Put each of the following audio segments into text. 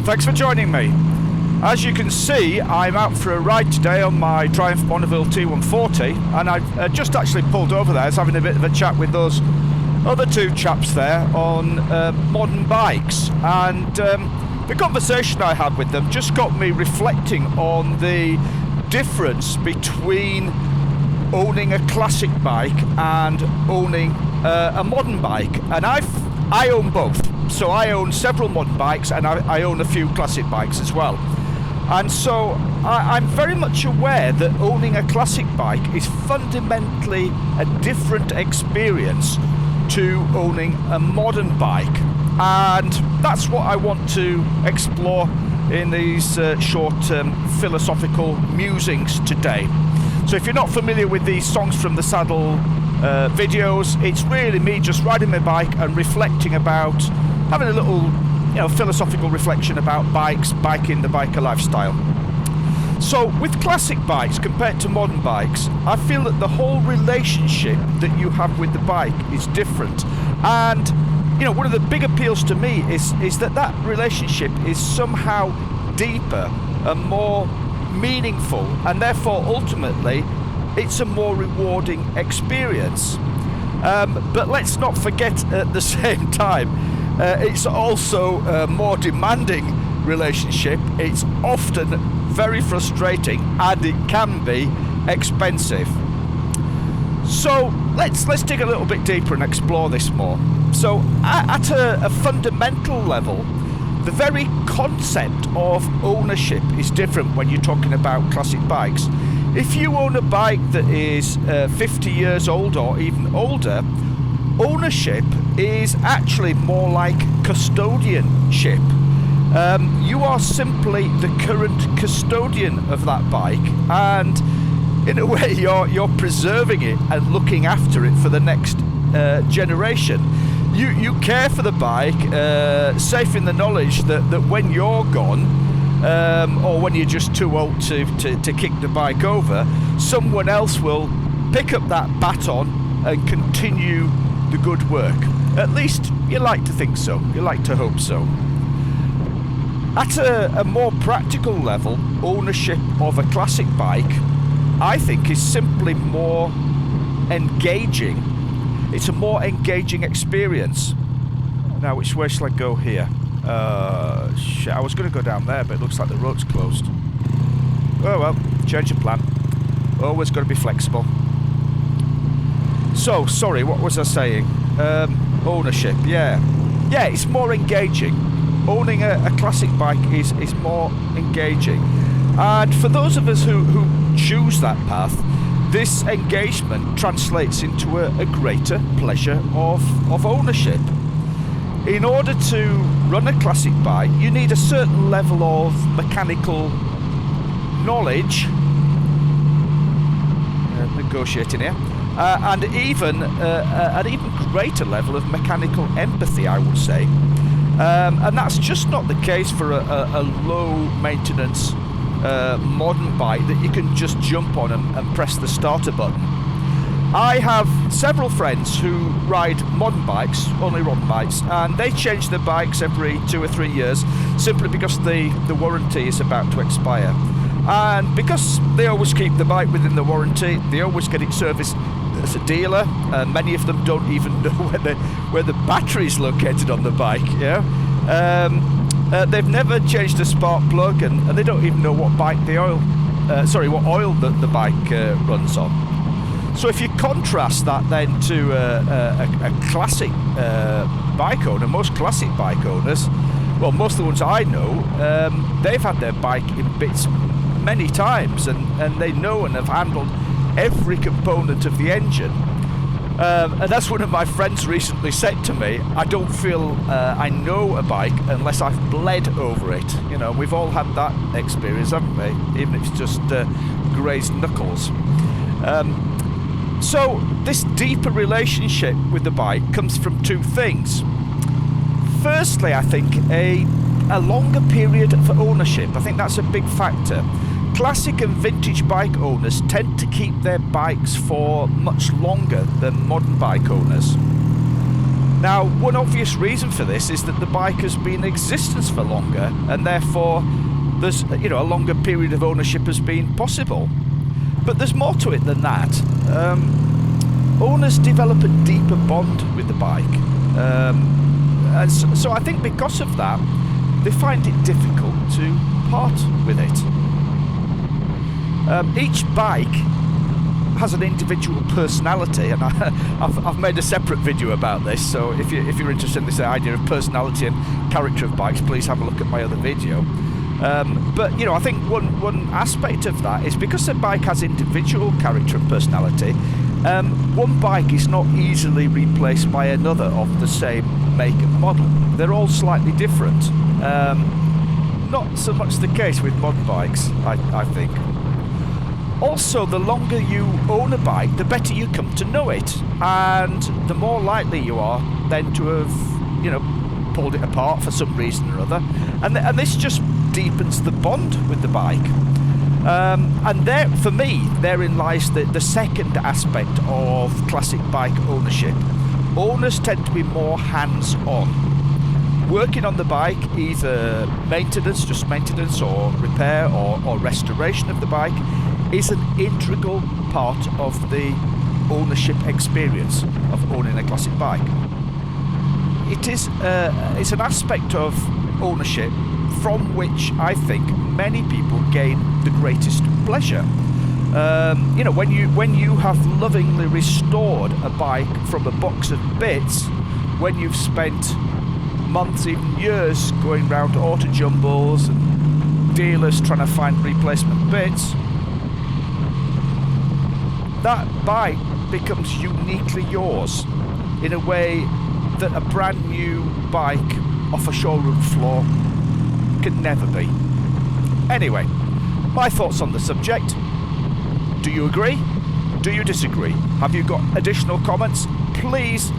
and thanks for joining me. As you can see, I'm out for a ride today on my Triumph Bonneville T140, and I've just actually pulled over there. I was having a bit of a chat with those other two chaps there on modern bikes, and the conversation I had with them just got me reflecting on the difference between owning a classic bike and owning a modern bike. And I own both. So I own several modern bikes, and I own a few classic bikes as well. And so I'm very much aware that owning a classic bike is fundamentally a different experience to owning a modern bike. And that's what I want to explore in these short philosophical musings today. So if you're not familiar with these Songs from the Saddle videos, it's really me just riding my bike and reflecting about, having a little philosophical reflection about bikes, biking, the biker lifestyle. So with classic bikes compared to modern bikes, I feel that the whole relationship that you have with the bike is different. And one of the big appeals to me is that relationship is somehow deeper and more meaningful, and therefore ultimately it's a more rewarding experience. But let's not forget at the same time, it's also a more demanding relationship. It's often very frustrating, and it can be expensive. So let's dig a little bit deeper and explore this more. So at a fundamental level, the very concept of ownership is different when you're talking about classic bikes. If you own a bike that is 50 years old or even older, ownership is actually more like custodianship. You are simply the current custodian of that bike, and in a way you're preserving it and looking after it for the next generation. You care for the bike, safe in the knowledge that when you're gone, or when you're just too old to kick the bike over, someone else will pick up that baton and continue the good work. At least you like to think so, you like to hope so. At a more practical level, ownership of a classic bike, I think, is simply more engaging. It's a more engaging experience. Now, which way shall I go here? Shit, I was going to go down there, but it looks like the road's closed. Oh well, change of plan. Always got to be flexible. So, sorry, what was I saying? Ownership, yeah, it's more engaging. Owning a classic bike is more engaging. And for those of us who choose that path, this engagement translates into a greater pleasure of ownership. In order to run a classic bike, you need a certain level of mechanical knowledge, negotiating here, and even an even greater level of mechanical empathy, I would say. And that's just not the case for a low maintenance modern bike that you can just jump on and press the starter button. I have several friends who ride modern bikes, only modern bikes, and they change their bikes every 2 or 3 years simply because the warranty is about to expire. And because they always keep the bike within the warranty, they always get it serviced as a dealer, and many of them don't even know where the battery is located on the bike. They've never changed a spark plug, and they don't even know what oil the bike runs on. So if you contrast that then to a classic bike owner, most classic bike owners, well, most of the ones I know, they've had their bike in bits many times, and they know and have handled every component of the engine. And that's one of my friends recently said to me, I don't feel I know a bike unless I've bled over it. We've all had that experience, haven't we? Even if it's just grazed knuckles. So this deeper relationship with the bike comes from two things. Firstly, I think a longer period for ownership. I think that's a big factor. Classic and vintage bike owners tend to keep their bikes for much longer than modern bike owners. Now, one obvious reason for this is that the bike has been in existence for longer, and therefore there's a longer period of ownership has been possible. But there's more to it than that. Owners develop a deeper bond with the bike, and so I think because of that, they find it difficult to part with it. Each bike has an individual personality, and I've made a separate video about this, so if you're interested in this idea of personality and character of bikes, please have a look at my other video. But I think one aspect of that is because a bike has individual character and personality, one bike is not easily replaced by another of the same make and model. They're all slightly different. Not so much the case with modern bikes, I think. Also, the longer you own a bike, the better you come to know it, and the more likely you are then to have, pulled it apart for some reason or other, and this just deepens the bond with the bike. And there, for me, therein lies the second aspect of classic bike ownership. Owners tend to be more hands-on. Working on the bike, either just maintenance or repair or restoration of the bike, is an integral part of the ownership experience of owning a classic bike. It's an aspect of ownership from which I think many people gain the greatest pleasure. When you have lovingly restored a bike from a box of bits, when you've spent months, even years, going round auto jumbles and dealers trying to find replacement bits, that bike becomes uniquely yours in a way that a brand new bike off a showroom floor can never be. Anyway, my thoughts on the subject. Do you agree? Do you disagree? Have you got additional comments? Please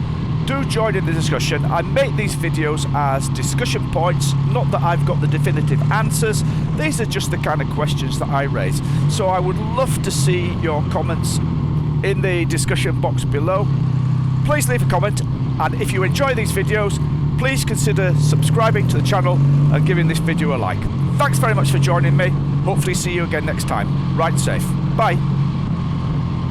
do join in the discussion. I make these videos as discussion points, not that I've got the definitive answers. These are just the kind of questions that I raise. So I would love to see your comments in the discussion box below. Please leave a comment, and if you enjoy these videos, please consider subscribing to the channel and giving this video a like. Thanks very much for joining me. Hopefully see you again next time. Ride safe. Bye.